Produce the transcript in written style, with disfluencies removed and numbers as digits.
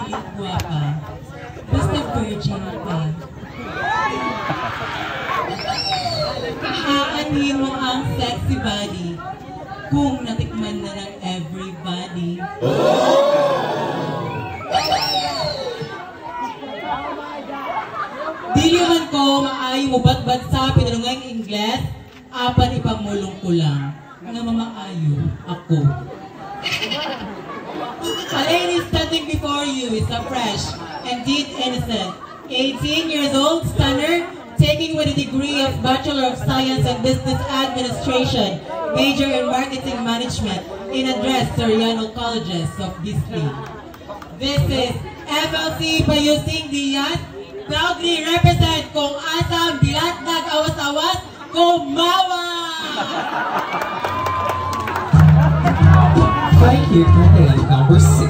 dili guwapa. Basta virgin ka. Aanhin mo ang sexy body kung natikman na ng everybody. Dili man ko maayo mo bat-bat sa pinalungay ng Ingles, apan ipamulong ko lang na mamaayo ako. A lady standing before you is a fresh, indeed innocent, 18 years old, stunner, taking with a degree of Bachelor of Science in Business Administration, major in Marketing Management, in Andres Soriano Colleges of Biscay. This is FLC Bayusing Diaz, proudly represent kung asam bilat nag-awas-awas, kumawa! Thank you for number 6.